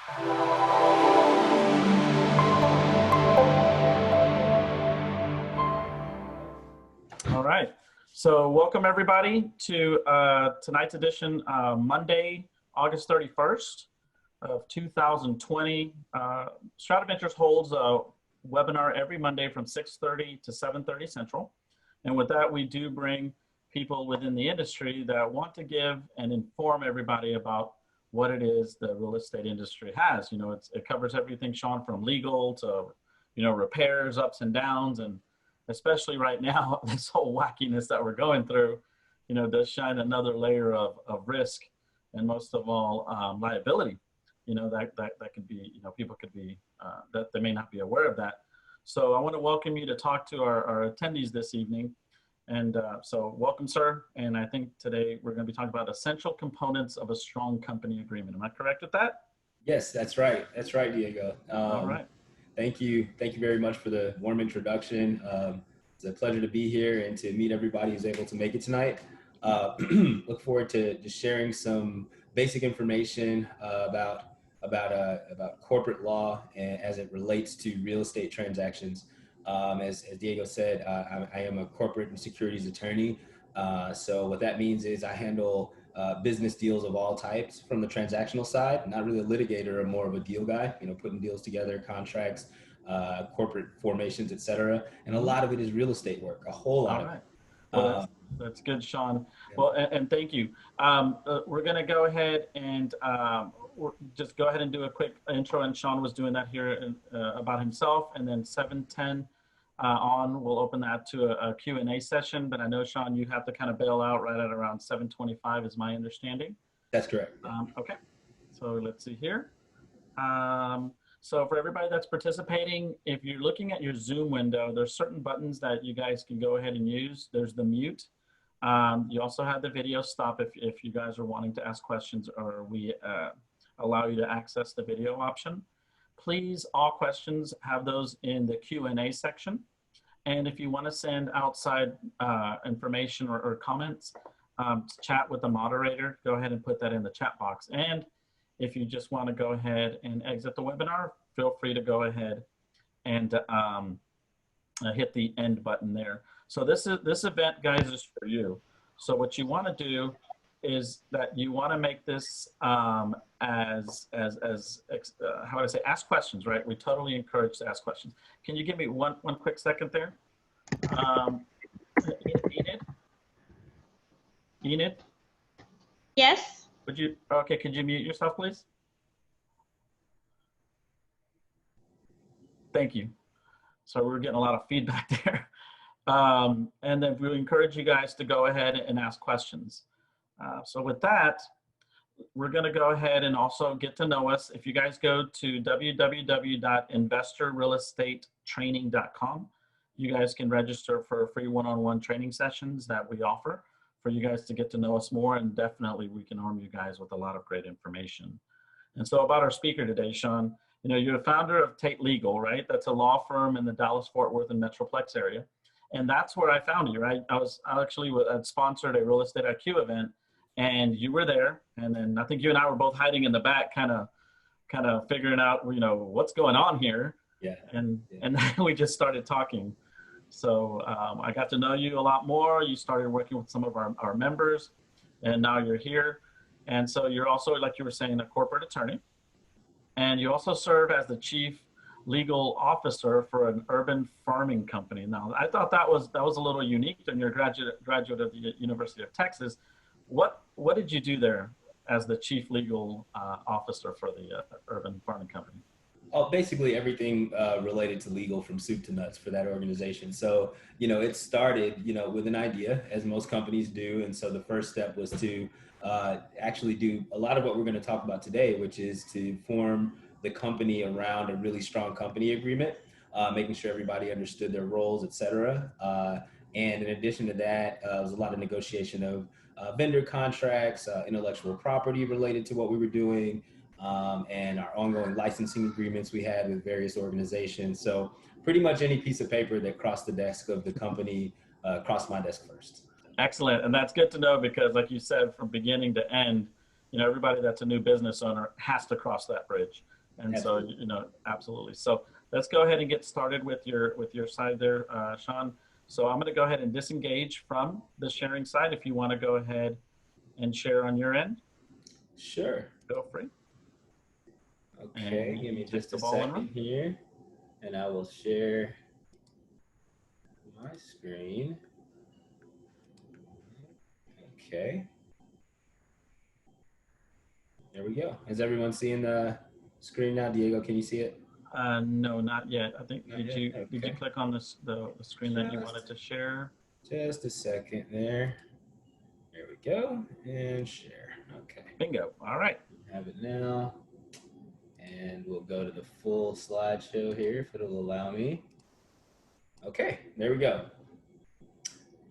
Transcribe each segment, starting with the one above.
All right. So welcome everybody to tonight's edition, Monday, August 31st of 2020. Strata Ventures holds a webinar every Monday from 6:30 to 7:30 Central. And with that, we do bring people within the industry that want to give and inform everybody about what it is the real estate industry has. You know, it covers everything, Sean, from legal to, repairs, ups and downs, and especially right now, this whole wackiness that we're going through, does shine another layer of risk, and most of all, liability. That could be, people could be, that they may not be aware of that. So I want to welcome you to talk to our attendees this evening. And so welcome, sir. And I think today we're going to be talking about essential components of a strong company agreement. Am I correct with that? Yes, that's right. That's right, Diego. All right. Thank you. Thank you very much for the warm introduction. It's a pleasure to be here and to meet everybody who's able to make it tonight. Look forward to just sharing some basic information about corporate law and as it relates to real estate transactions. As Diego said, I am a corporate and securities attorney. So what that means is I handle business deals of all types from the transactional side, not really a litigator or more of a deal guy, putting deals together, contracts, corporate formations, et cetera. And a lot of it is real estate work, a whole lot of it. Well, that's good, Sean. Yeah. Well, and thank you. We're going to go ahead and just go ahead and do a quick intro. And Sean was doing that here about himself. And then 7:10 on, we'll open that to a Q&A session. But I know, Sean, you have to kind of bail out right at around 7:25 is my understanding. That's correct. Okay. So let's see here. So for everybody that's participating, if you're looking at your Zoom window, there's certain buttons that you guys can go ahead and use. There's the mute. You also have the video stop if you guys are wanting to ask questions, or we allow you to access the video option. Please, all questions, have those in the Q&A section. And if you want to send outside information or comments, chat with the moderator, go ahead and put that in the chat box. And if you just want to go ahead and exit the webinar, feel free to go ahead and hit the end button there. So this event, guys, is for you. So what you want to do is that you want to make this how would I say, ask questions, right? We totally encourage to ask questions. Can you give me one quick second there? Enid? Yes. Would you, okay, could you mute yourself, please? Thank you. So we're getting a lot of feedback there. And then we encourage you guys to go ahead and ask questions. So with that, we're going to go ahead and also get to know us. If you guys go to www.investorrealestatetraining.com, you guys can register for free one-on-one training sessions that we offer for you guys to get to know us more, and definitely we can arm you guys with a lot of great information. And so about our speaker today, Sean, you're a founder of Tate Legal, right? That's a law firm in the Dallas-Fort Worth and Metroplex area. And that's where I found you, right? I actually had sponsored a Real Estate IQ event, and you were there. And then I think you and I were both hiding in the back, kind of figuring out, what's going on here. Yeah. And then we just started talking. So I got to know you a lot more. You started working with some of our members, and now you're here. And so you're also, like you were saying, a corporate attorney. And you also serve as the chief legal officer for an urban farming company. Now, I thought that was a little unique, and you're a graduate of the University of Texas. What did you do there as the chief legal officer for the urban farming company? Oh, basically everything related to legal from soup to nuts for that organization. So, it started, with an idea, as most companies do. And so the first step was to actually do a lot of what we're going to talk about today, which is to form the company around a really strong company agreement, making sure everybody understood their roles, et cetera. And in addition to that, there was a lot of negotiation of vendor contracts, intellectual property related to what we were doing, and our ongoing licensing agreements we had with various organizations. So pretty much any piece of paper that crossed the desk of the company crossed my desk first. Excellent. And that's good to know, because like you said, from beginning to end, everybody that's a new business owner has to cross that bridge. And Absolutely. so, absolutely. So let's go ahead and get started with your side there, Sean. So I'm going to go ahead and disengage from the sharing side. If you want to go ahead and share on your end, Sure. feel free. Okay, And give me take just the a ball and second run. here, and I will share my screen. Okay, there we go. Is everyone seeing the screen now? Diego, can you see it? No, not yet. I think Not did yet? you Okay. click on this the screen that you wanted to share? Just a second there. There we go, and share. Okay, Bingo. All right. have it now. And we'll go to the full slideshow here if it'll allow me. Okay, there we go.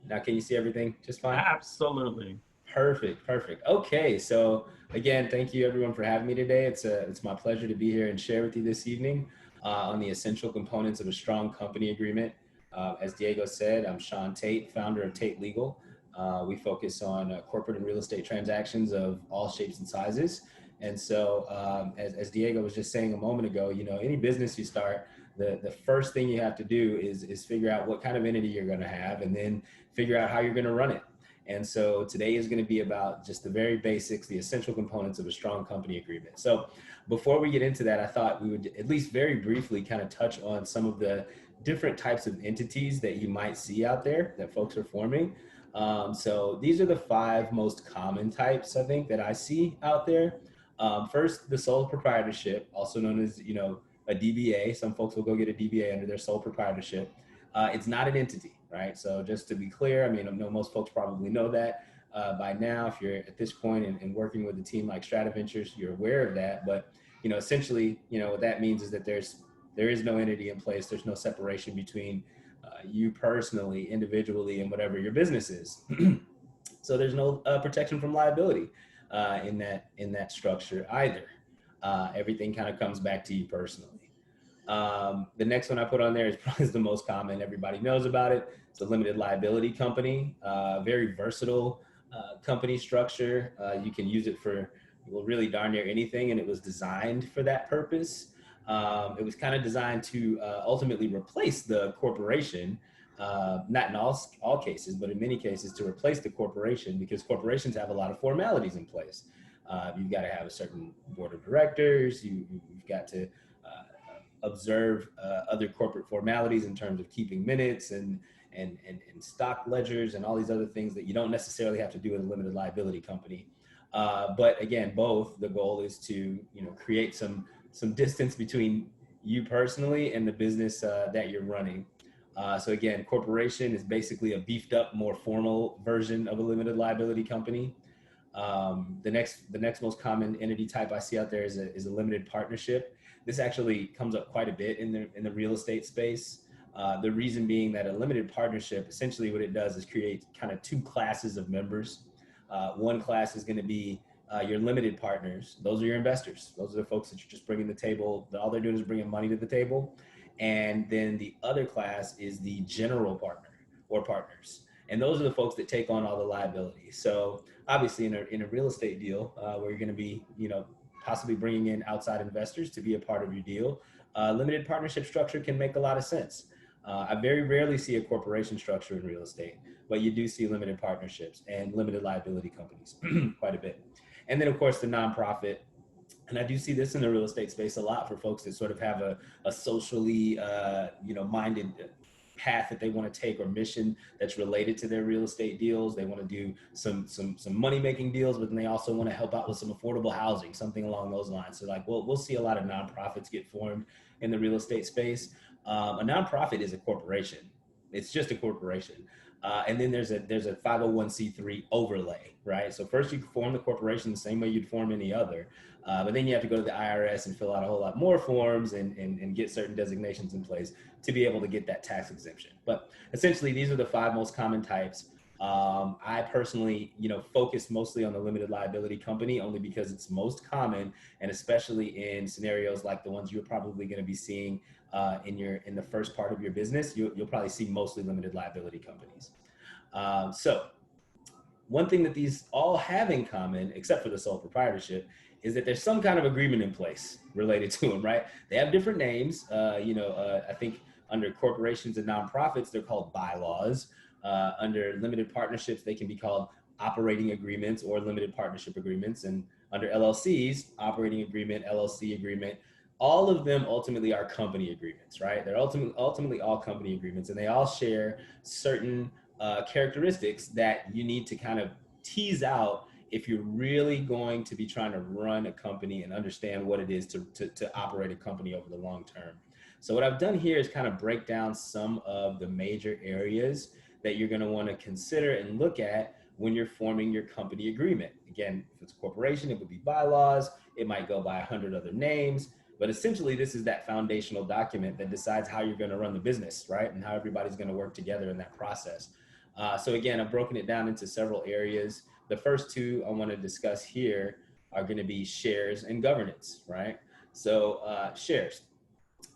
Now can you see everything just fine? Absolutely. Perfect, perfect. Okay, so again, thank you everyone for having me today. It's my pleasure to be here and share with you this evening on the essential components of a strong company agreement. As Diego said, I'm Sean Tate, founder of Tate Legal. We focus on corporate and real estate transactions of all shapes and sizes. And so, as Diego was just saying a moment ago, any business you start, the first thing you have to do is figure out what kind of entity you're going to have, and then figure out how you're going to run it. And so today is going to be about just the very basics, the essential components of a strong company agreement. So before we get into that, I thought we would at least very briefly kind of touch on some of the different types of entities that you might see out there that folks are forming. So these are the 5 most common types, I think, that I see out there. First, the sole proprietorship, also known as, a DBA. Some folks will go get a DBA under their sole proprietorship. It's not an entity, right? So just to be clear, I mean, I know most folks probably know that by now. If you're at this point and working with a team like Strata Ventures, you're aware of that. But essentially, what that means is that there is no entity in place. There's no separation between you personally, individually, and whatever your business is. So there's no protection from liability in that structure either. Everything kind of comes back to you personally. The next one I put on there is probably the most common. Everybody knows about it. It's a limited liability company, very versatile company structure. You can use it for, well, really darn near anything, and it was designed for that purpose. It was kind of designed to ultimately replace the corporation, not in all cases, but in many cases to replace the corporation, because corporations have a lot of formalities in place. You've got to have a certain board of directors. You've got to observe other corporate formalities in terms of keeping minutes and stock ledgers and all these other things that you don't necessarily have to do with a limited liability company. But again, the goal is to create some distance between you personally and the business that you're running. So again, corporation is basically a beefed up, more formal version of a limited liability company. The next most common entity type I see out there is a limited partnership. This actually comes up quite a bit in the real estate space. The reason being that a limited partnership, essentially what it does is create kind of 2 classes of members. One class is going to be your limited partners. Those are your investors. Those are the folks that you're just bringing to the table. All they're doing is bringing money to the table. And then the other class is the general partner or partners. And those are the folks that take on all the liability. So obviously in a real estate deal where you're going to be, possibly bringing in outside investors to be a part of your deal, limited partnership structure can make a lot of sense. I very rarely see a corporation structure in real estate, but you do see limited partnerships and limited liability companies quite a bit. And then of course the nonprofit. And I do see this in the real estate space a lot for folks that sort of have a socially, minded path that they want to take, or mission that's related to their real estate deals. They want to do some money making deals, but then they also want to help out with some affordable housing, something along those lines. So we'll see a lot of nonprofits get formed in the real estate space. A nonprofit is a corporation. It's just a corporation. And then there's a 501c3 overlay, right? So first you form the corporation the same way you'd form any other, but then you have to go to the IRS and fill out a whole lot more forms and get certain designations in place to be able to get that tax exemption. But essentially, these are the 5 most common types. I personally, focus mostly on the limited liability company only because it's most common, and especially in scenarios like the ones you're probably going to be seeing in the first part of your business, you'll probably see mostly limited liability companies. So one thing that these all have in common, except for the sole proprietorship, is that there's some kind of agreement in place related to them, right? They have different names. I think under corporations and nonprofits, they're called bylaws. Under limited partnerships, they can be called operating agreements or limited partnership agreements. And under LLCs, operating agreement, LLC agreement, all of them ultimately are company agreements, right? They're ultimately all company agreements, and they all share certain characteristics that you need to kind of tease out if you're really going to be trying to run a company and understand what it is to operate a company over the long term. So what I've done here is kind of break down some of the major areas that you're going to want to consider and look at when you're forming your company agreement. Again, if it's a corporation, it would be bylaws. It might go by 100 other names, but essentially this is that foundational document that decides how you're going to run the business, right? And how everybody's going to work together in that process. So again, I've broken it down into several areas. The first two I want to discuss here are going to be shares and governance, right? So shares.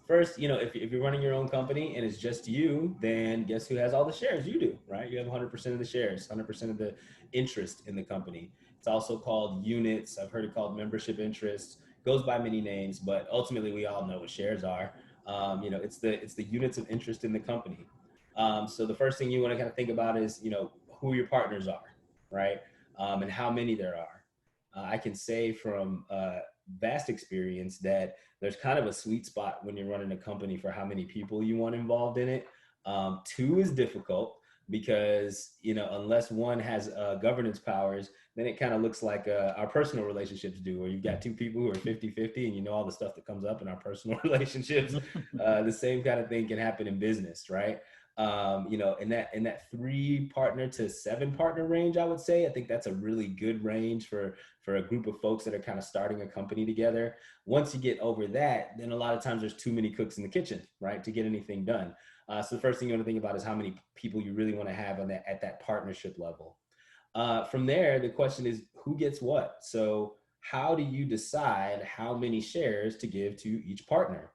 First, if you're running your own company and it's just you, then guess who has all the shares? You do, right? You have 100% of the shares, 100% of the interest in the company. It's also called units. I've heard it called membership interests. Goes by many names, but ultimately we all know what shares are. It's the units of interest in the company. So the first thing you want to kind of think about is, who your partners are, right? And how many there are. I can say from vast experience that there's kind of a sweet spot when you're running a company for how many people you want involved in it. Two is difficult because, unless one has governance powers, then it kind of looks like our personal relationships do, where you've got two people who are 50-50 and all the stuff that comes up in our personal relationships. The same kind of thing can happen in business, right? In that 3 partner to 7 partner range, I would say, I think that's a really good range for a group of folks that are kind of starting a company together. Once you get over that, then a lot of times there's too many cooks in the kitchen, right, to get anything done. So the first thing you want to think about is how many people you really want to have at that partnership level. From there, the question is who gets what? So how do you decide how many shares to give to each partner?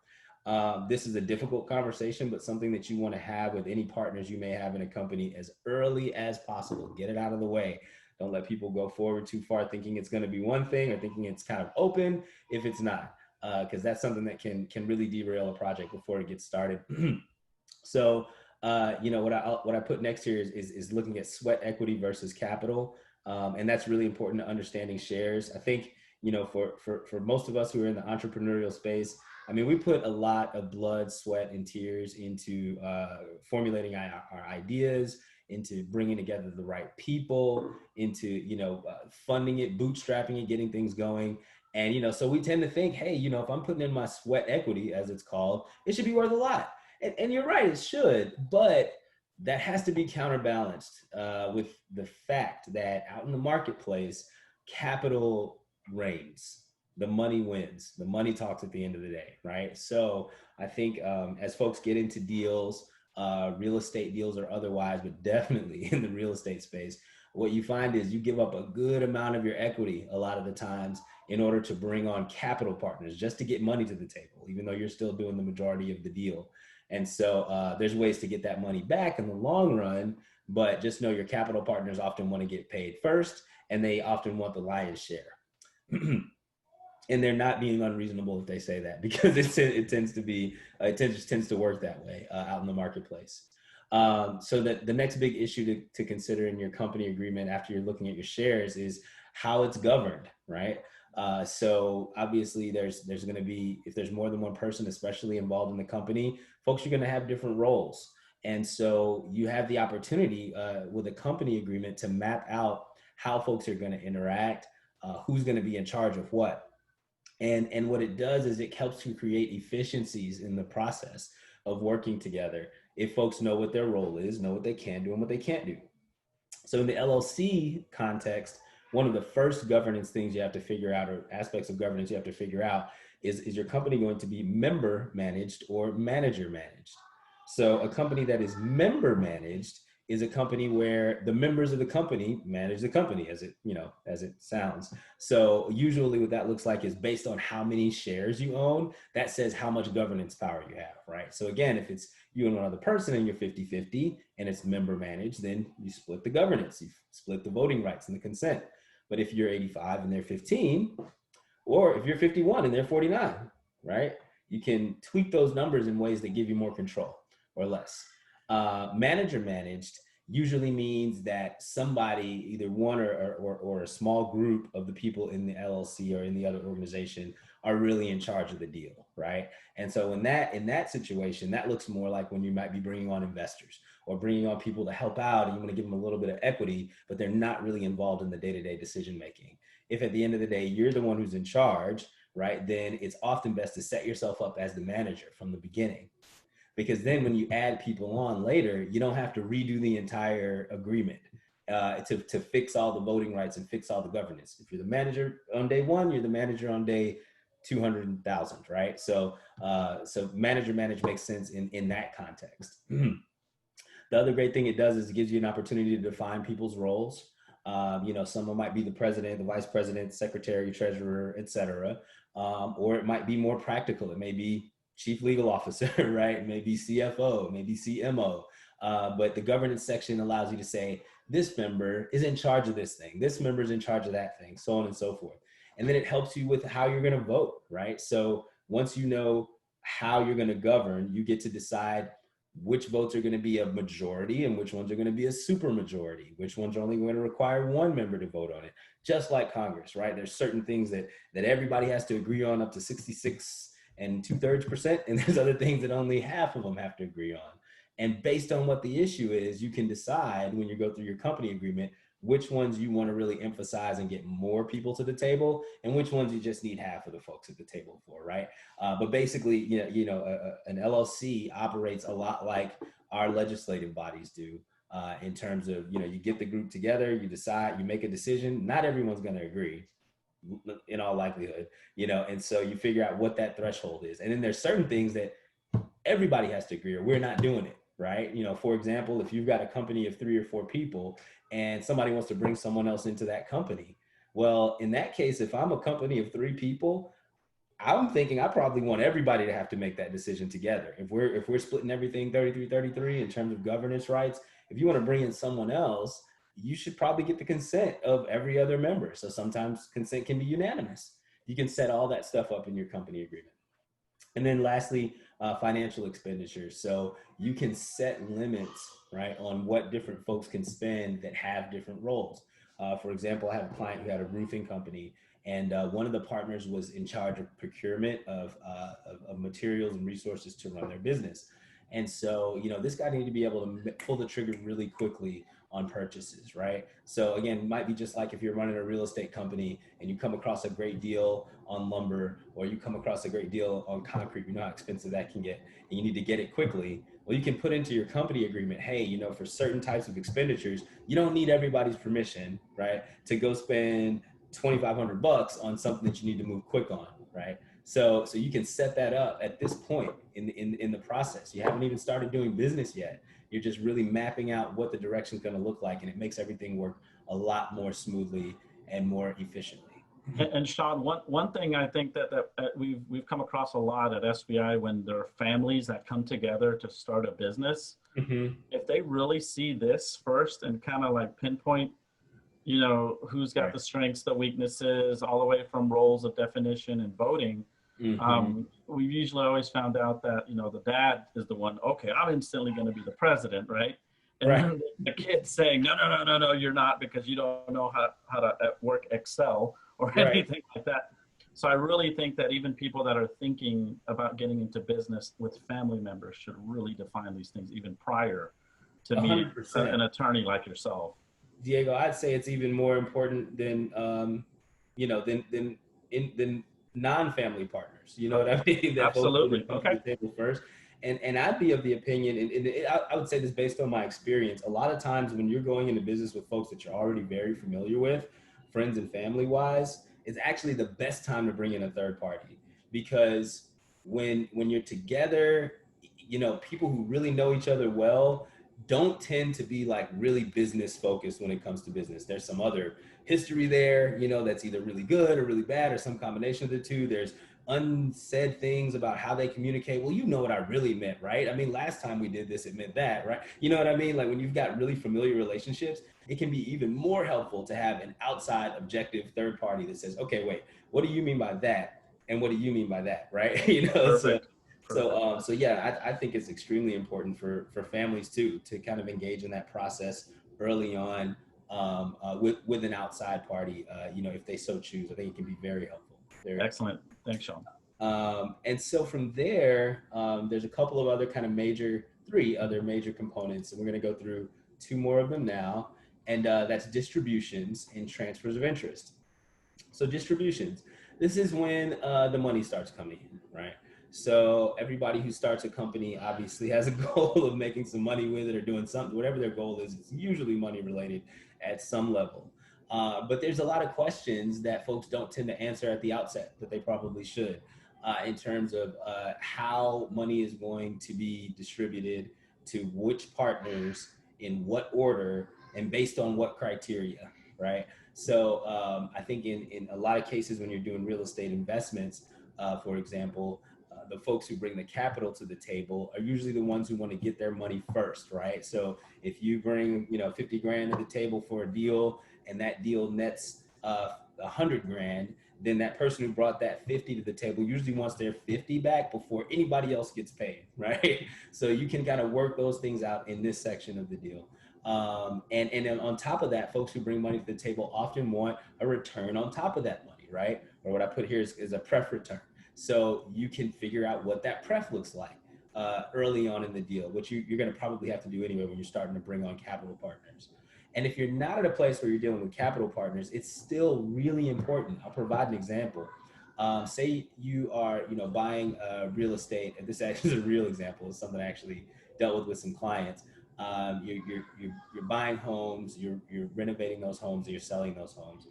This is a difficult conversation, but something that you want to have with any partners you may have in a company as early as possible. Get it out of the way. Don't let people go forward too far thinking it's going to be one thing or thinking it's kind of open if it's not, because that's something that can really derail a project before it gets started. So, what I put next here is looking at sweat equity versus capital, and that's really important to understanding shares. I think for most of us who are in the entrepreneurial space, I mean, we put a lot of blood, sweat, and tears into formulating our ideas, into bringing together the right people, into funding it, bootstrapping it, getting things going. And so we tend to think, hey, if I'm putting in my sweat equity, as it's called, it should be worth a lot. And you're right, it should, but that has to be counterbalanced with the fact that out in the marketplace, capital reigns. The money wins. The money talks at the end of the day, right? So I think as folks get into deals, real estate deals or otherwise, but definitely in the real estate space, what you find is you give up a good amount of your equity a lot of the times in order to bring on capital partners just to get money to the table, even though you're still doing the majority of the deal. And so there's ways to get that money back in the long run, but just know your capital partners often want to get paid first, and they often want the lion's share. And they're not being unreasonable if they say that, because it tends to work that way out in the marketplace. So that the next big issue to consider in your company agreement after you're looking at your shares is how it's governed, right? So obviously there's going to be, if there's more than one person, especially involved in the company, folks are going to have different roles. And so you have the opportunity with a company agreement to map out how folks are going to interact, who's going to be in charge of what. And what it does is it helps to create efficiencies in the process of working together. If folks know what their role is, know what they can do and what they can't do. So in the LLC context, one of the first governance things you have to figure out, or aspects of governance you have to figure out, is your company going to be member managed or manager managed? So a company that is member managed is a company where the members of the company manage the company, as it sounds. So usually what that looks like is based on how many shares you own, that says how much governance power you have, right? So again, if it's you and one other person and you're 50-50 and it's member managed, then you split the governance, you split the voting rights and the consent. But if you're 85 and they're 15, or if you're 51 and they're 49, right? You can tweak those numbers in ways that give you more control or less. Manager managed usually means that somebody, either one or a small group of the people in the LLC or in the other organization, are really in charge of the deal, right? And so in that situation, that looks more like when you might be bringing on investors or bringing on people to help out, and you want to give them a little bit of equity, but they're not really involved in the day-to-day decision making. If at the end of the day you're the one who's in charge, right, then it's often best to set yourself up as the manager from the beginning. Because then when you add people on later, you don't have to redo the entire agreement to fix all the voting rights and fix all the governance. If you're the manager on day one, you're the manager on day 200,000, right? So manager manage makes sense in that context. The other great thing it does is it gives you an opportunity to define people's roles. Someone might be the president, the vice president, secretary, treasurer, et cetera. Or it might be more practical. It may be chief legal officer, right? It may be CFO, maybe CMO. But the governance section allows you to say, this member is in charge of this thing. This member is in charge of that thing, so on and so forth. And then it helps you with how you're going to vote, right? So once you know how you're going to govern, you get to decide which votes are going to be a majority and which ones are going to be a super majority, which ones are only going to require one member to vote on it. Just like Congress, right? There's certain things that everybody has to agree on up to 66 and 2/3%. And there's other things that only half of them have to agree on. And based on what the issue is, you can decide when you go through your company agreement, which ones you want to really emphasize and get more people to the table, and which ones you just need half of the folks at the table for, right? But basically, an LLC operates a lot like our legislative bodies do in terms of, you get the group together, you decide, you make a decision. Not everyone's going to agree in all likelihood, and so you figure out what that threshold is. And then there's certain things that everybody has to agree or we're not doing it, right? For example, if you've got a company of 3 or 4 people and somebody wants to bring someone else into that company, well, in that case, if I'm a company of 3 people, I'm thinking I probably want everybody to have to make that decision together. If we're splitting everything 33-33 in terms of governance rights, if you want to bring in someone else, you should probably get the consent of every other member. So sometimes consent can be unanimous. You can set all that stuff up in your company agreement. And then lastly, financial expenditures. So you can set limits, right, on what different folks can spend that have different roles. For example, I have a client who had a roofing company, and one of the partners was in charge of procurement of materials and resources to run their business. And so, this guy needed to be able to pull the trigger really quickly on purchases, right? So again, it might be just like if you're running a real estate company and you come across a great deal on lumber, or you come across a great deal on concrete, you know how expensive that can get, and you need to get it quickly. Well, you can put into your company agreement, hey, for certain types of expenditures, you don't need everybody's permission, right, to go spend $2,500 on something that you need to move quick on, right? So you can set that up at this point in the process. You haven't even started doing business yet. You're just really mapping out what the direction is going to look like, and it makes everything work a lot more smoothly and more efficiently. And Sean, one thing I think that we've come across a lot at SBI, when there are families that come together to start a business, if they really see this first and kind of like pinpoint, who's got the strengths, the weaknesses, all the way from roles of definition and voting. We've usually always found out that, the dad is the one, okay, I'm instantly going to be the president, right? And then the kid's saying, no, you're not, because you don't know how to work Excel or anything like that. So I really think that even people that are thinking about getting into business with family members should really define these things even prior to meeting an attorney like yourself. Diego, I'd say it's even more important than than non-family partners. You know what I mean? That Absolutely. Okay. To the table first. And I'd be of the opinion, and I would say this based on my experience, a lot of times when you're going into business with folks that you're already very familiar with, friends and family wise, it's actually the best time to bring in a third party. Because when you're together, people who really know each other well don't tend to be like really business focused when it comes to business. There's some other history there, that's either really good or really bad or some combination of the two. There's unsaid things about how they communicate. Well, you know what I really meant, right? I mean, last time we did this, it meant that, right? You know what I mean? Like when you've got really familiar relationships, it can be even more helpful to have an outside objective third party that says, okay, wait, what do you mean by that? And what do you mean by that, right? You know, Perfect. so yeah, I think it's extremely important for families too to kind of engage in that process early on with an outside party. You know, if they so choose, I think it can be very helpful. Very Excellent. Thanks, Sean. and so from there, there's a couple of other kind of three other major components, and we're going to go through two more of them now, and that's distributions and transfers of interest. So distributions, this is when the money starts coming in, right? So everybody who starts a company obviously has a goal of making some money with it or doing something, whatever their goal is. It's usually money related at some level. But there's a lot of questions that folks don't tend to answer at the outset that they probably should in terms of how money is going to be distributed to which partners in what order and based on what criteria, right? So I think in a lot of cases when you're doing real estate investments, for example, the folks who bring the capital to the table are usually the ones who want to get their money first, right? So if you bring, 50 grand to the table for a deal and that deal nets 100 grand, then that person who brought that 50 to the table usually wants their 50 back before anybody else gets paid, right? So you can kind of work those things out in this section of the deal. And then on top of that, folks who bring money to the table often want a return on top of that money, right? Or what I put here is a pref return. So you can figure out what that pref looks like early on in the deal, which you're going to probably have to do anyway when you're starting to bring on capital partners. And if you're not at a place where you're dealing with capital partners, it's still really important. I'll provide an example. Say you are, buying real estate, and this actually is a real example. It's something I actually dealt with some clients. You're buying homes, you're renovating those homes, you're selling those homes.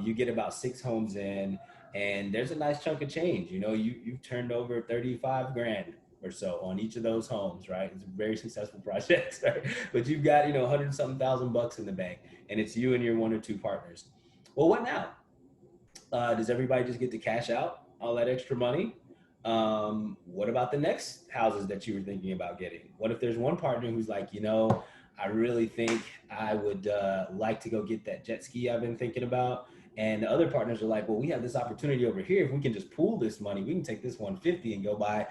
You get about 6 homes in, and there's a nice chunk of change. You've turned over 35 grand or so on each of those homes, right? It's a very successful project, right? But you've got, 100 something thousand bucks in the bank, and it's you and your 1 or 2 partners. Well, what now? Does everybody just get to cash out all that extra money? What about the next houses that you were thinking about getting? What if there's one partner who's like, I really think I would like to go get that jet ski I've been thinking about. And the other partners are like, well, we have this opportunity over here. If we can just pool this money, we can take this 150 and go buy,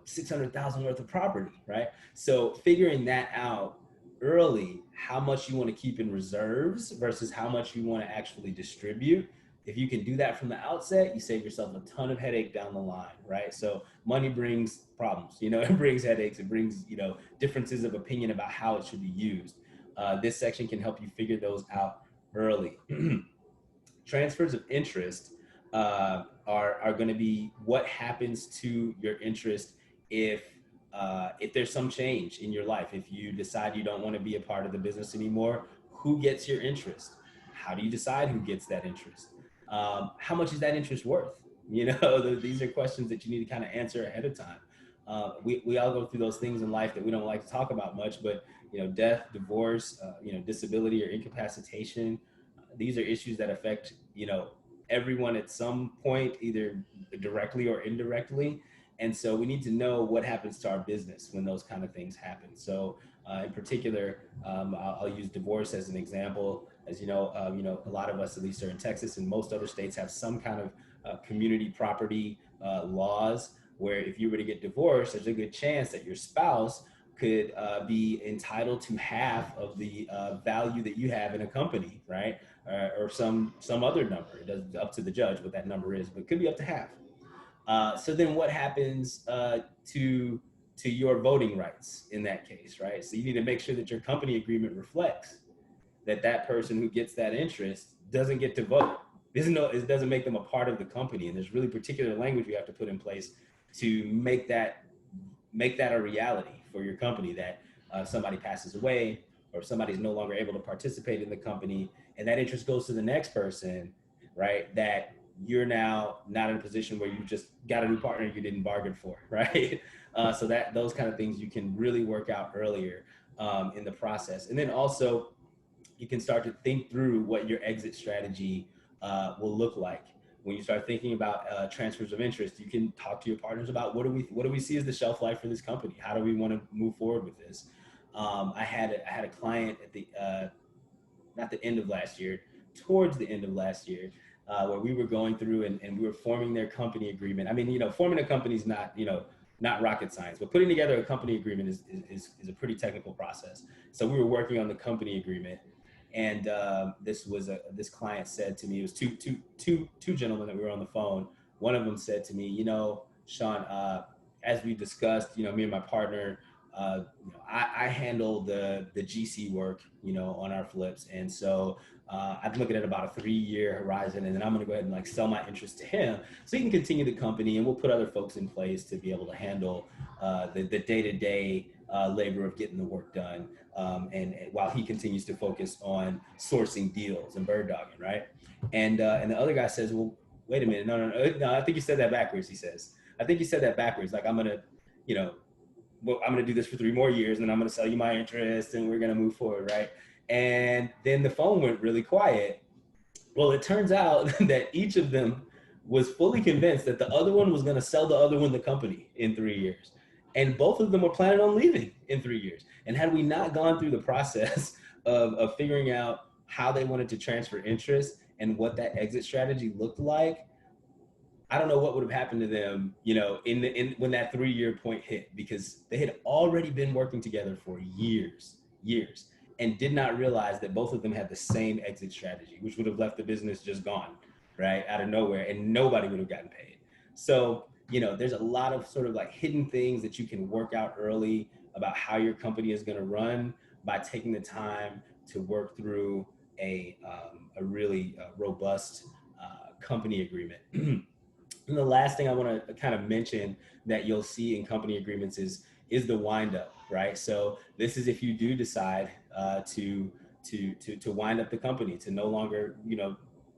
600,000 worth of property, right? So figuring that out early, how much you want to keep in reserves versus how much you want to actually distribute. If you can do that from the outset, you save yourself a ton of headache down the line, right? So money brings problems, it brings headaches, it brings, differences of opinion about how it should be used. This section can help you figure those out early. Transfers of interest are going to be what happens to your interest if there's some change in your life. If you decide you don't want to be a part of the business anymore, who gets your interest? How do you decide who gets that interest? How much is that interest worth? These are questions that you need to kind of answer ahead of time. We all go through those things in life that we don't like to talk about much, but death, divorce, disability or incapacitation, these are issues that affect everyone at some point, either directly or indirectly. And so we need to know what happens to our business when those kind of things happen. So in particular, I'll use divorce as an example. As you know, a lot of us, at least are in Texas, and most other states have some kind of community property laws where if you were to get divorced, there's a good chance that your spouse could be entitled to half of the value that you have in a company, right? Or some other number. It's up to the judge what that number is, but it could be up to half. So then what happens to your voting rights in that case, right? So you need to make sure that your company agreement reflects that person who gets that interest doesn't get to vote. It doesn't make them a part of the company. And there's really particular language we have to put in place to make that a reality for your company, that somebody passes away or somebody's no longer able to participate in the company and that interest goes to the next person, right? That you're now not in a position where you just got a new partner you didn't bargain for, right? So that those kind of things you can really work out earlier in the process. And then also you can start to think through what your exit strategy will look like when you start thinking about transfers of interest, you can talk to your partners about what do we see as the shelf life for this company? How do we want to move forward with this? I had a client at the not the end of last year, towards the end of last year, where we were going through and we were forming their company agreement. I mean, forming a company is not, not rocket science, but putting together a company agreement is a pretty technical process. So we were working on the company agreement, and this client said to me, it was two gentlemen that we were on the phone. One of them said to me, Sean, as we discussed, me and my partner, I handle the GC work, on our flips. And so I'm looking at about a 3-year horizon, and then I'm going to go ahead and like sell my interest to him so he can continue the company, and we'll put other folks in place to be able to handle the day-to-day labor of getting the work done. And while he continues to focus on sourcing deals and bird dogging, right? And the other guy says, well, wait a minute, no, I think you said that backwards, he says. I think you said that backwards. Like, I'm going to, well, I'm going to do this for 3 more years, and then I'm going to sell you my interest, and we're going to move forward, right? And then the phone went really quiet. Well, it turns out that each of them was fully convinced that the other one was going to sell the other one the company in 3 years. And both of them were planning on leaving in 3 years. And had we not gone through the process of figuring out how they wanted to transfer interest and what that exit strategy looked like, I don't know what would have happened to them, when that 3-year point hit, because they had already been working together for years, and did not realize that both of them had the same exit strategy, which would have left the business just gone, right, out of nowhere, and nobody would have gotten paid. So, there's a lot of sort of like hidden things that you can work out early about how your company is going to run by taking the time to work through a really robust company agreement. And the last thing I want to kind of mention that you'll see in company agreements is the wind up, right? So this is if you do decide to wind up the company, to no longer,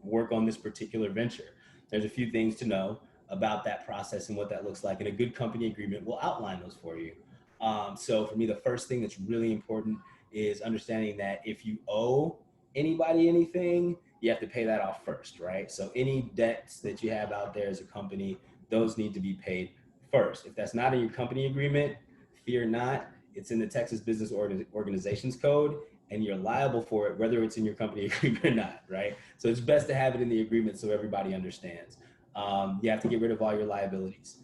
work on this particular venture. There's a few things to know about that process and what that looks like, and a good company agreement will outline those for you. So for me, the first thing that's really important is understanding that if you owe anybody anything, you have to pay that off first, right? So any debts that you have out there as a company, those need to be paid first. If that's not in your company agreement, fear not. It's in the Texas Business Organizations Code, and you're liable for it, whether it's in your company agreement or not, right? So it's best to have it in the agreement so everybody understands. You have to get rid of all your liabilities.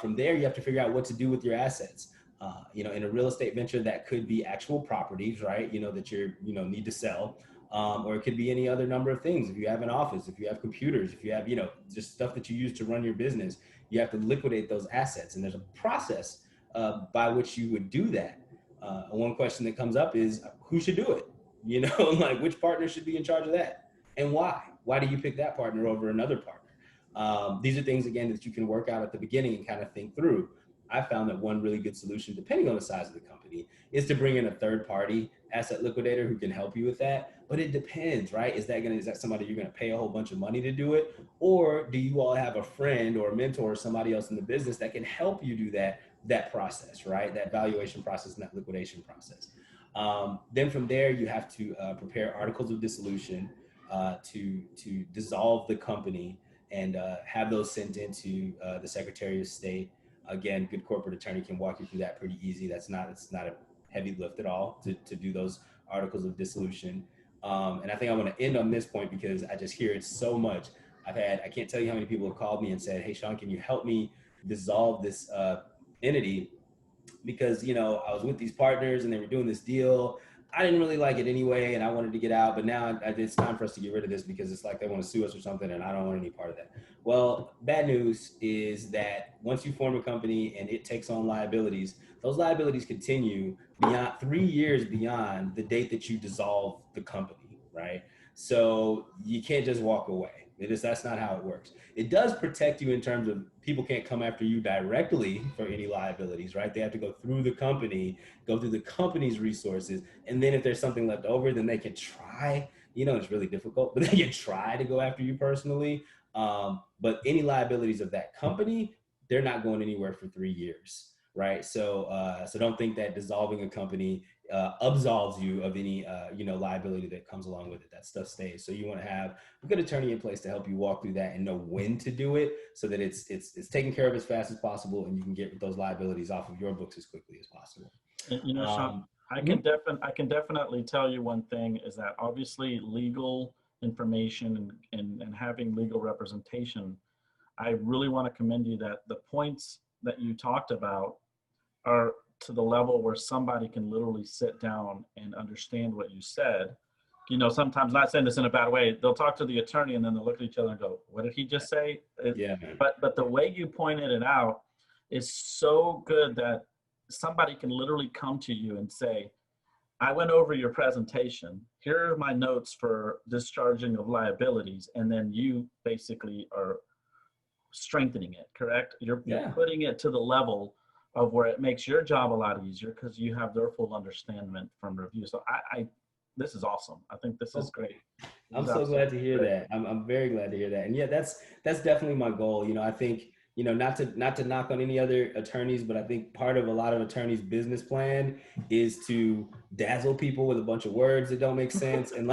From there, you have to figure out what to do with your assets. In a real estate venture, that could be actual properties, right? That you need to sell. Or it could be any other number of things. If you have an office, if you have computers, if you have, just stuff that you use to run your business, you have to liquidate those assets. And there's a process by which you would do that. One question that comes up is who should do it? Like which partner should be in charge of that? And why? Why do you pick that partner over another partner? These are things, again, that you can work out at the beginning and kind of think through. I found that one really good solution, depending on the size of the company, is to bring in a third-party asset liquidator who can help you with that. But it depends, right? Is that somebody you're going to pay a whole bunch of money to do it? Or do you all have a friend or a mentor or somebody else in the business that can help you do that process, right? That valuation process and that liquidation process. Then from there, you have to prepare articles of dissolution to dissolve the company and have those sent into the Secretary of State. Again, good corporate attorney can walk you through that pretty easy. It's not a heavy lift at all to do those articles of dissolution. And I think I want to end on this point because I just hear it so much. I can't tell you how many people have called me and said, hey, Sean, can you help me dissolve this entity? Because, I was with these partners and they were doing this deal. I didn't really like it anyway, and I wanted to get out, but now it's time for us to get rid of this because it's like they want to sue us or something, and I don't want any part of that. Well, bad news is that once you form a company and it takes on liabilities, those liabilities continue beyond 3 years beyond the date that you dissolve the company, right? So you can't just walk away. That's not how it works. It does protect you in terms of people can't come after you directly for any liabilities, right? They have to go through the company, go through the company's resources. And then if there's something left over, then they can try, it's really difficult, but they can try to go after you personally. But any liabilities of that company, they're not going anywhere for 3 years. right? So so don't think that dissolving a company absolves you of any liability that comes along with it. That stuff stays. So you want to have a good attorney in place to help you walk through that and know when to do it, so that it's taken care of as fast as possible, and you can get those liabilities off of your books as quickly as possible. Sean, I can definitely tell you one thing is that obviously legal information and having legal representation, I really want to commend you that the points that you talked about are to the level where somebody can literally sit down and understand what you said. Sometimes, not saying this in a bad way, they'll talk to the attorney and then they'll look at each other and go, what did he just say? Yeah, man. But the way you pointed it out is so good that somebody can literally come to you and say, I went over your presentation. Here are my notes for discharging of liabilities. And then you basically are strengthening it, correct? You're putting it to the level of where it makes your job a lot easier because you have their full understanding from review. So this is awesome. I think this is great. I'm so glad to hear that. I'm very glad to hear that. And yeah, that's definitely my goal. I think, not to knock on any other attorneys, but I think part of a lot of attorneys' business plan is to dazzle people with a bunch of words that don't make sense and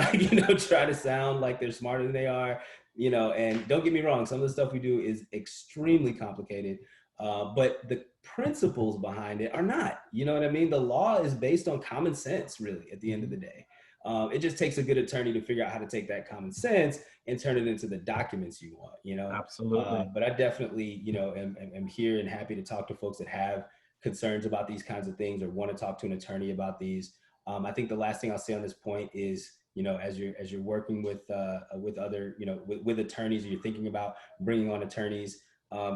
try to sound like they're smarter than they are, and don't get me wrong, some of the stuff we do is extremely complicated. But the principles behind it are not, you know what I mean? The law is based on common sense, really, at the end of the day. It just takes a good attorney to figure out how to take that common sense and turn it into the documents you want, Absolutely. But I definitely, am here and happy to talk to folks that have concerns about these kinds of things or want to talk to an attorney about these. I think the last thing I'll say on this point is, as you're working with other, with attorneys, or you're thinking about bringing on attorneys,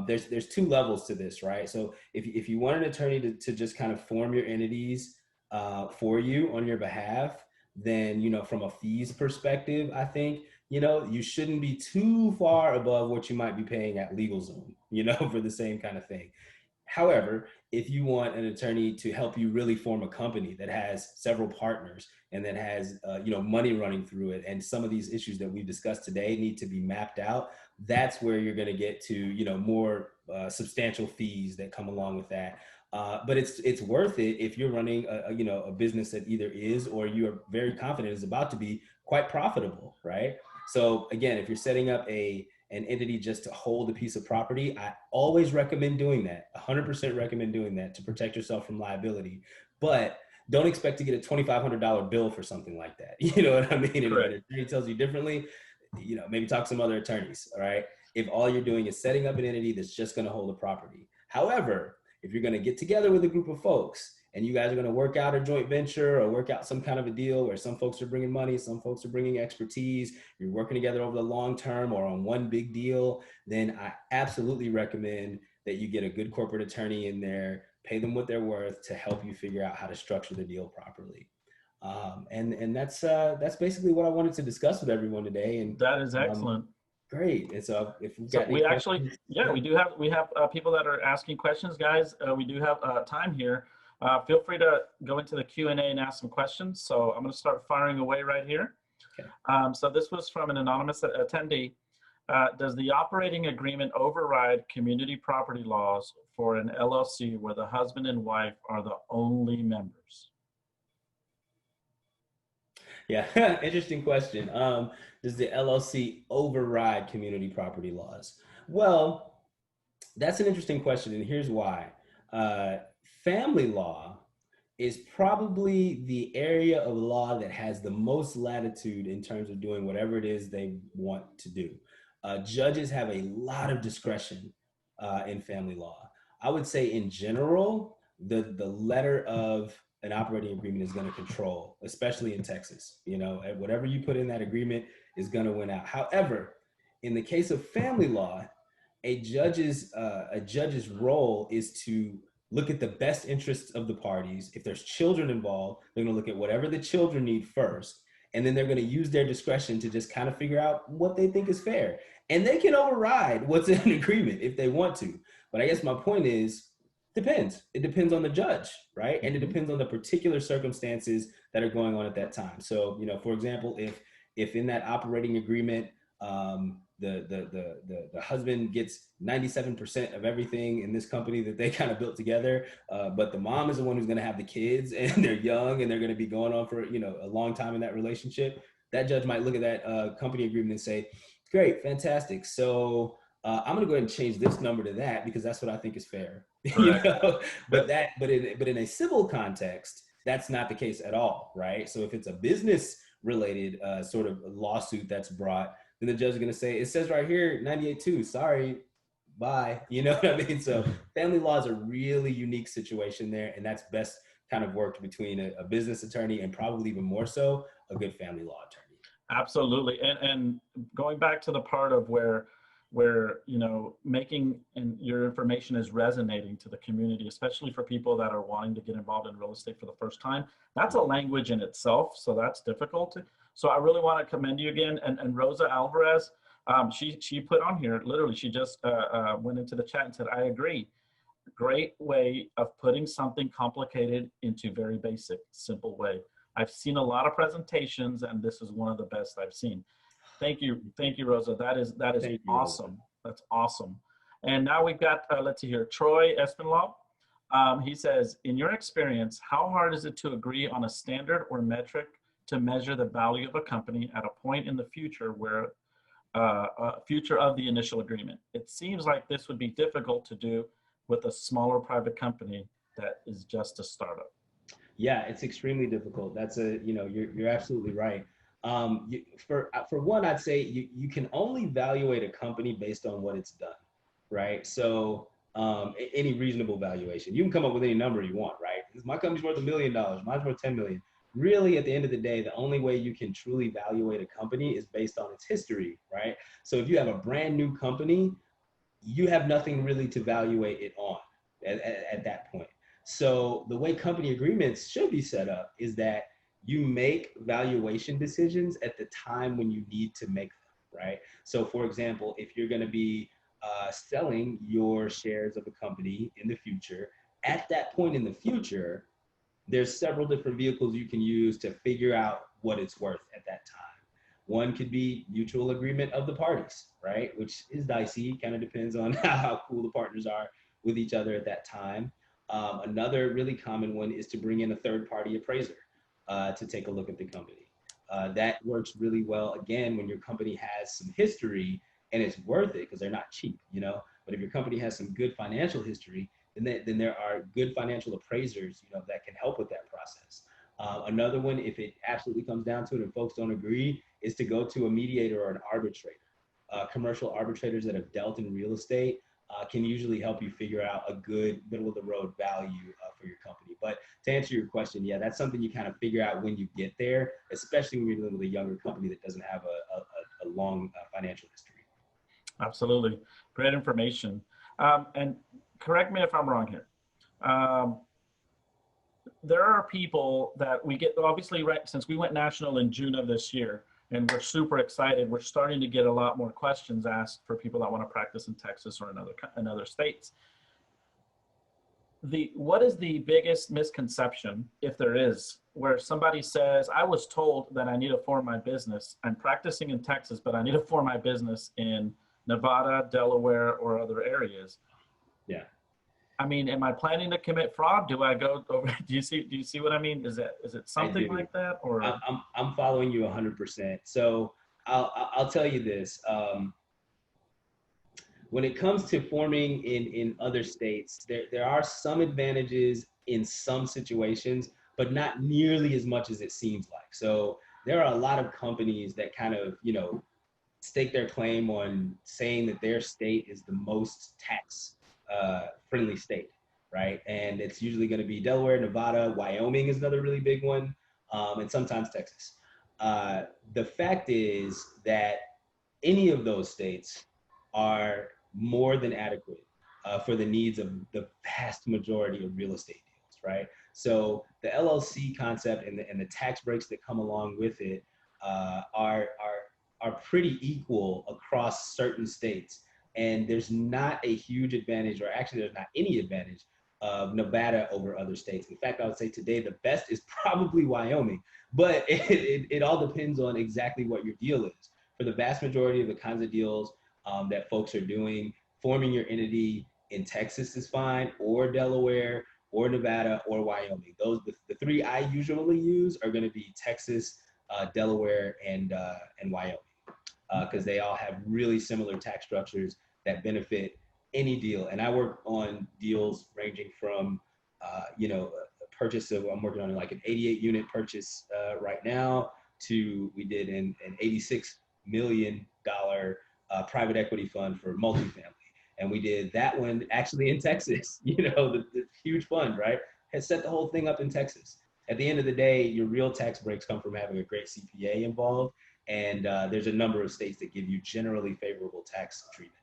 there's two levels to this, right? So if you want an attorney to just kind of form your entities for you on your behalf, then, from a fees perspective, I think, you shouldn't be too far above what you might be paying at LegalZoom, for the same kind of thing. However, if you want an attorney to help you really form a company that has several partners and that has, money running through it, and some of these issues that we've discussed today need to be mapped out, that's where you're going to get to, more substantial fees that come along with that. But it's worth it if you're running a business that either is or you're very confident is about to be quite profitable, right? So again, if you're setting up an entity just to hold a piece of property, I always recommend doing that. 100% recommend doing that to protect yourself from liability. But don't expect to get a $2,500 bill for something like that. You know what I mean? And if an attorney tells you differently, maybe talk to some other attorneys, all right? If all you're doing is setting up an entity that's just going to hold a property. However, if you're going to get together with a group of folks and you guys are going to work out a joint venture or work out some kind of a deal where some folks are bringing money, some folks are bringing expertise, you're working together over the long term or on one big deal, then I absolutely recommend that you get a good corporate attorney in there, pay them what they're worth to help you figure out how to structure the deal properly. And that's basically what I wanted to discuss with everyone today. And that is excellent. Great. And so if we've got we have people that are asking questions, guys. We do have time here. Feel free to go into the Q&A and ask some questions. So I'm going to start firing away right here. Okay. So this was from an anonymous attendee. Does the operating agreement override community property laws for an LLC where the husband and wife are the only members? Yeah, interesting question. Does the LLC override community property laws? Well, that's an interesting question, and here's why. Family law is probably the area of law that has the most latitude in terms of doing whatever it is they want to do. Judges have a lot of discretion in family law. I would say in general, the letter of an operating agreement is going to control, especially in Texas. Whatever you put in that agreement is going to win out. However, in the case of family law, a judge's role is to look at the best interests of the parties. If there's children involved, they're going to look at whatever the children need first, and then they're going to use their discretion to just kind of figure out what they think is fair. And they can override what's in an agreement if they want to. But I guess my point is, depends. It depends on the judge, right? And it depends on the particular circumstances that are going on at that time. So, for example, if in that operating agreement, the husband gets 97% of everything in this company that they kind of built together, but the mom is the one who's going to have the kids, and they're young and they're going to be going on for a long time in that relationship. That judge might look at that company agreement and say, great, fantastic. So I'm going to go ahead and change this number to that because that's what I think is fair. But in a civil context, that's not the case at all, right? So if it's a business related sort of lawsuit that's brought, then the judge is going to say, it says right here, 98.2, sorry, bye. You know what I mean? So family law is a really unique situation there, and that's best kind of worked between a business attorney and probably even more so a good family law attorney. Absolutely. And going back to the part of where making and your information is resonating to the community, especially for people that are wanting to get involved in real estate for the first time, that's a language in itself. So that's difficult. So I really want to commend you again. And Rosa Alvarez, she put on here, literally, she just went into the chat and said, I agree. Great way of putting something complicated into very basic, simple way. I've seen a lot of presentations, and this is one of the best I've seen. Thank you, Rosa. That is awesome. That's awesome. And now we've got, let's see here, Troy Espinlaw. He says, in your experience, how hard is it to agree on a standard or metric to measure the value of a company at a point in the future where future of the initial agreement? It seems like this would be difficult to do with a smaller private company that is just a startup. Yeah, it's extremely difficult. That's you're absolutely right. For one, I'd say you can only evaluate a company based on what it's done, right? So any reasonable valuation, you can come up with any number you want, right? My company's worth $1 million, mine's worth 10 million. Really, at the end of the day, the only way you can truly evaluate a company is based on its history, right? So if you have a brand new company, you have nothing really to evaluate it on at that point. So the way company agreements should be set up is that you make valuation decisions at the time when you need to make them, right? So for example, if you're going to be selling your shares of a company in the future, at that point in the future, there's several different vehicles you can use to figure out what it's worth at that time. One could be mutual agreement of the parties, right? Which is dicey, kind of depends on how cool the partners are with each other at that time. Another really common one is to bring in a third-party appraiser to take a look at the company. That works really well, again, when your company has some history and it's worth it because they're not cheap, But if your company has some good financial history, then there are good financial appraisers, that can help with that process. Another one, if it absolutely comes down to it and folks don't agree, is to go to a mediator or an arbitrator. Commercial arbitrators that have dealt in real estate can usually help you figure out a good middle-of-the-road value for your company. But to answer your question, yeah, that's something you kind of figure out when you get there, especially when you're dealing with a younger company that doesn't have a long financial history. Absolutely. Great information. And correct me if I'm wrong here. There are people that we get, obviously, right, since we went national in June of this year, and we're super excited, we're starting to get a lot more questions asked for people that want to practice in Texas or in other states. What is the biggest misconception, if there is, where somebody says, I was told that I need to form my business, I'm practicing in Texas, but I need to form my business in Nevada, Delaware, or other areas? Yeah. I mean, am I planning to commit fraud? Do I go over? Do you see what I mean? Is it something like that, or? I'm following you 100%. So I'll tell you this. When it comes to forming in other states, there are some advantages in some situations, but not nearly as much as it seems like. So there are a lot of companies that kind of, stake their claim on saying that their state is the most tax friendly state, right? And it's usually going to be Delaware, Nevada, Wyoming is another really big one, and sometimes Texas. The fact is that any of those states are more than adequate for the needs of the vast majority of real estate deals, right? So the LLC concept and the tax breaks that come along with it are pretty equal across certain states. And there's not a huge advantage, or actually there's not any advantage of Nevada over other states. In fact, I would say today the best is probably Wyoming, but it all depends on exactly what your deal is, for the vast majority of the kinds of deals that folks are doing, forming your entity in Texas is fine, or Delaware, or Nevada, or Wyoming. Those the three I usually use are going to be Texas, Delaware, and Wyoming, because they all have really similar tax structures that benefit any deal. And I work on deals ranging from, a purchase of, I'm working on like an 88 unit purchase right now, to we did an $86 million private equity fund for multifamily. And we did that one actually in Texas, the huge fund, right? Had set the whole thing up in Texas. At the end of the day, your real tax breaks come from having a great CPA involved. And there's a number of states that give you generally favorable tax treatment.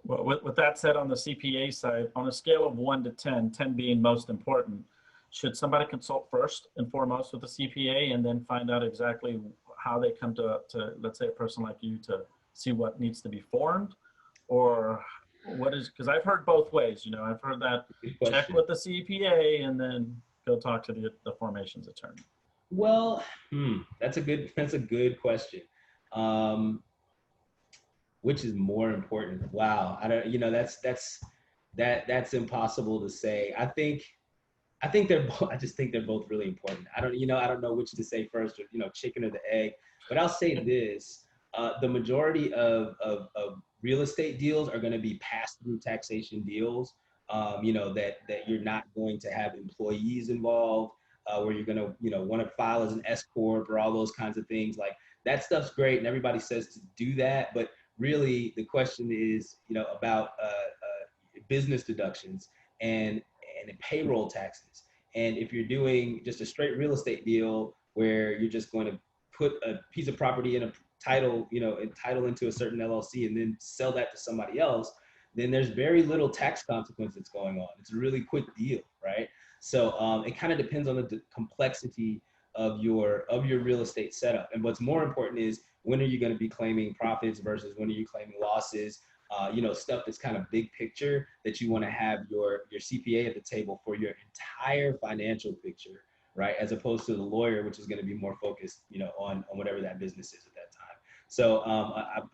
Well, with that said, on the CPA side, on a scale of 1 to 10, 10 being most important, should somebody consult first and foremost with the CPA and then find out exactly how they come to let's say, a person like you to see what needs to be formed? Or what is, because I've heard both ways, I've heard that check with the CPA and then go talk to the formations attorney. Well, that's a good question. Which is more important? Wow, I don't. That's impossible to say. I think they're both. I just think they're both really important. I don't know which to say first, or chicken or the egg. But I'll say this: the majority of real estate deals are going to be pass-through taxation deals. That you're not going to have employees involved, where you're going to want to file as an S corp or all those kinds of things. Like that stuff's great, and everybody says to do that, but really the question is, about business deductions and payroll taxes. And if you're doing just a straight real estate deal where you're just going to put a piece of property in a title, entitle into a certain LLC and then sell that to somebody else, then there's very little tax consequence that's going on. It's a really quick deal, right? So it kind of depends on the complexity of your real estate setup. And what's more important is, when are you going to be claiming profits versus when are you claiming losses? Stuff that's kind of big picture that you want to have your CPA at the table for your entire financial picture, right? As opposed to the lawyer, which is going to be more focused, on whatever that business is at that time. So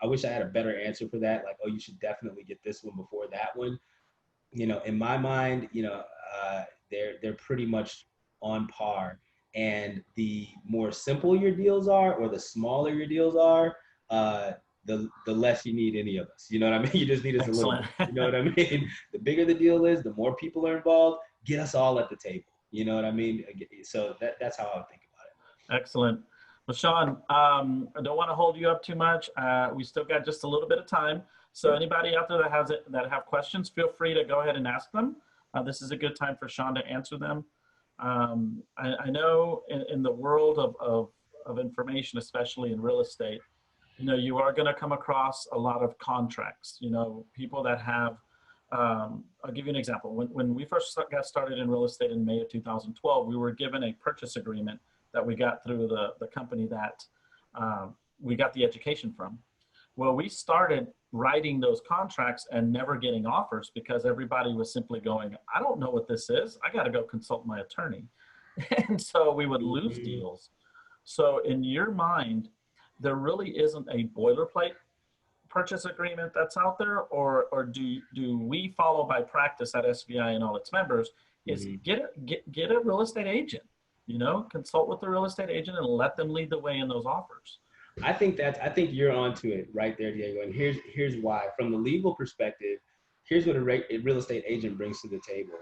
I wish I had a better answer for that. Like, oh, you should definitely get this one before that one. In my mind, they're pretty much on par. And the more simple your deals are, or the smaller your deals are, the less you need any of us. You know what I mean? You just need us a little bit. You know what I mean? The bigger the deal is, the more people are involved, get us all at the table. You know what I mean? So that's how I would think about it. Excellent. Well, Sean, I don't want to hold you up too much. We still got just a little bit of time. So anybody out there that have questions, feel free to go ahead and ask them. This is a good time for Sean to answer them. I know in the world of information, especially in real estate, you are going to come across a lot of contracts, people that have, I'll give you an example. When we first got started in real estate in May of 2012, we were given a purchase agreement that we got through the company that we got the education from. Well, we started writing those contracts and never getting offers because everybody was simply going, I don't know what this is. I got to go consult my attorney. And so we would lose deals. So in your mind, there really isn't a boilerplate purchase agreement that's out there, or do we follow by practice at SVI and all its members is get a real estate agent, consult with the real estate agent and let them lead the way in those offers. I think you're onto it right there, Diego. And here's why. From the legal perspective, here's what a real estate agent brings to the table.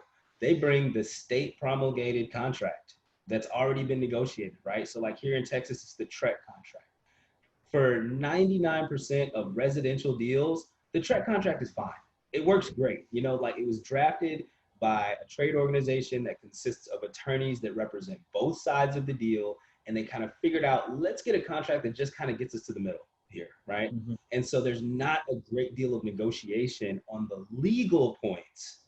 They bring the state promulgated contract that's already been negotiated, right? So like here in Texas, it's the TREC contract. For 99% of residential deals, the TREC contract is fine. It works great. Like it was drafted by a trade organization that consists of attorneys that represent both sides of the deal. And they kind of figured out, let's get a contract that just kind of gets us to the middle here, right? And so there's not a great deal of negotiation on the legal points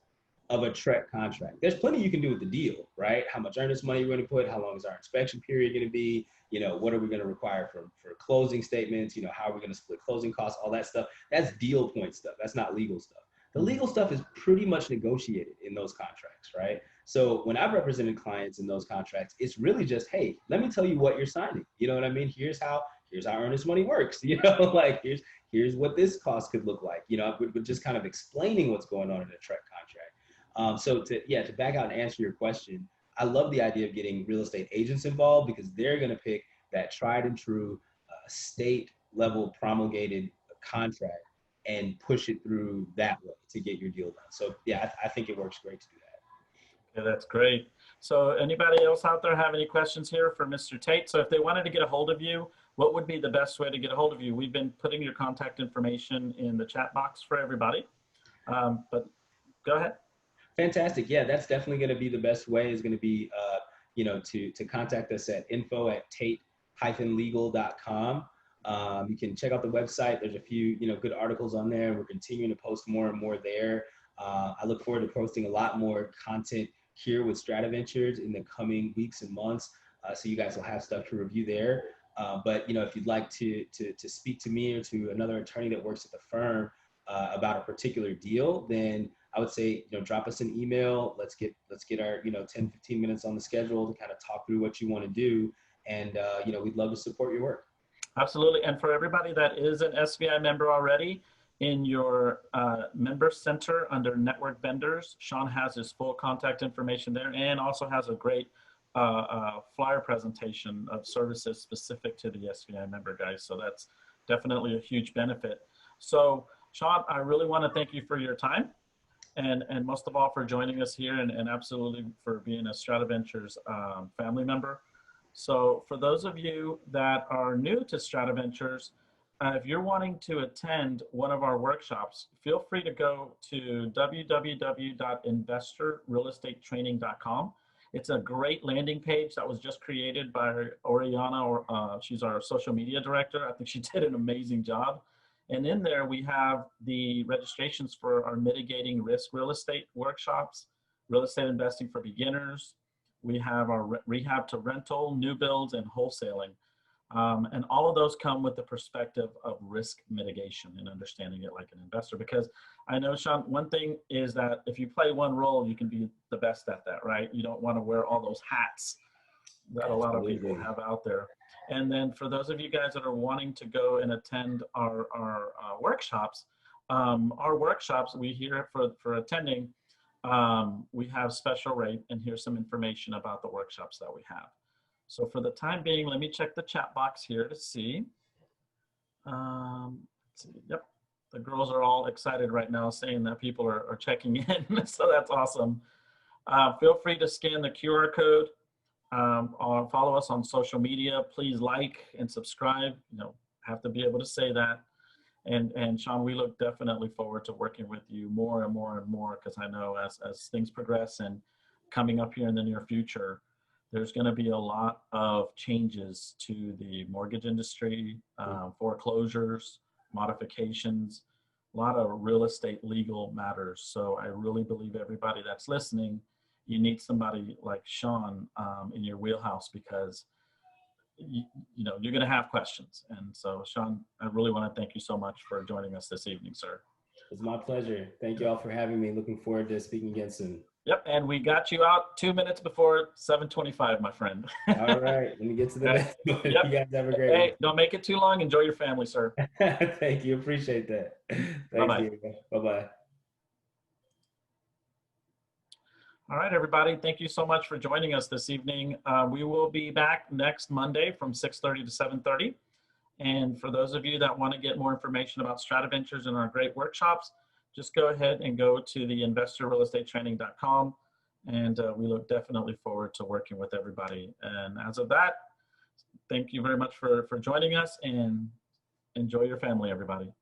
of a TREC contract. There's plenty you can do with the deal, right? How much earnest money we're going to put, how long is our inspection period going to be, what are we going to require for closing statements, how are we going to split closing costs, all that stuff. That's deal point stuff. That's not legal stuff. The legal stuff is pretty much negotiated in those contracts, right? So when I've represented clients in those contracts, it's really just, hey, let me tell you what you're signing. You know what I mean? Here's here's how earnest money works, you know, like here's what this cost could look like, you know, but just kind of explaining what's going on in a contract. So to back out and answer your question, I love the idea of getting real estate agents involved because they're going to pick that tried and true state level promulgated contract and push it through that way to get your deal done. So yeah, I think it works great to do that. Yeah, that's great. So anybody else out there have any questions here for Mr. Tate? So if they wanted to get a hold of you, what would be the best way to get a hold of you? We've been putting your contact information in the chat box for everybody, but go ahead. Fantastic. Yeah, that's definitely going to be the best way is going to be, to contact us at info@tate-legal.com. You can check out the website. There's a few, good articles on there. We're continuing to post more and more there. I look forward to posting a lot more content here with StrataVentures in the coming weeks and months. So you guys will have stuff to review there. But if you'd like to speak to me or to another attorney that works at the firm about a particular deal, then I would say, drop us an email. Let's get our, 10, 15 minutes on the schedule to kind of talk through what you want to do. And, we'd love to support your work. Absolutely. And for everybody that is an SVI member already, in your member center under network vendors, Sean has his full contact information there and also has a great flyer presentation of services specific to the SVI member guys. So that's definitely a huge benefit. So Sean, I really want to thank you for your time and most of all for joining us here and absolutely for being a StrataVentures family member. So for those of you that are new to StrataVentures, if you're wanting to attend one of our workshops, feel free to go to www.investorrealestatetraining.com. It's a great landing page that was just created by Oriana. She's our social media director. I think she did an amazing job. And in there, we have the registrations for our mitigating risk real estate workshops, real estate investing for beginners. We have our rehab to rental, new builds, and wholesaling. And all of those come with the perspective of risk mitigation and understanding it like an investor. Because I know, Sean, one thing is that if you play one role, you can be the best at that, right? You don't want to wear all those hats that a lot of people have out there. And then for those of you guys that are wanting to go and attend our workshops, we here for attending, we have special rate, and here's some information about the workshops that we have. So for the time being, let me check the chat box here to see. Yep, the girls are all excited right now saying that people are checking in, so that's awesome. Feel free to scan the QR code or follow us on social media. Please like and subscribe. Have to be able to say that. And Sean, we look definitely forward to working with you more and more and more, because I know as things progress and coming up here in the near future, there's going to be a lot of changes to the mortgage industry, foreclosures, modifications, a lot of real estate legal matters. So I really believe everybody that's listening, you need somebody like Sean in your wheelhouse, because you're going to have questions. And so Sean, I really want to thank you so much for joining us this evening, sir. It's my pleasure. Thank you all for having me. Looking forward to speaking again soon. Yep, and we got you out 2 minutes before 7:25, my friend. All right, let me get to the next one. Yep. You guys have a great one. Don't make it too long. Enjoy your family, sir. Thank you. Appreciate that. Thank you. Bye-bye. All right, everybody. Thank you so much for joining us this evening. We will be back next Monday from 6:30 to 7:30. And for those of you that want to get more information about StrataVentures and our great workshops, just go ahead and go to the investorrealestatetraining.com. And we look definitely forward to working with everybody. And as of that, thank you very much for joining us, and enjoy your family, everybody.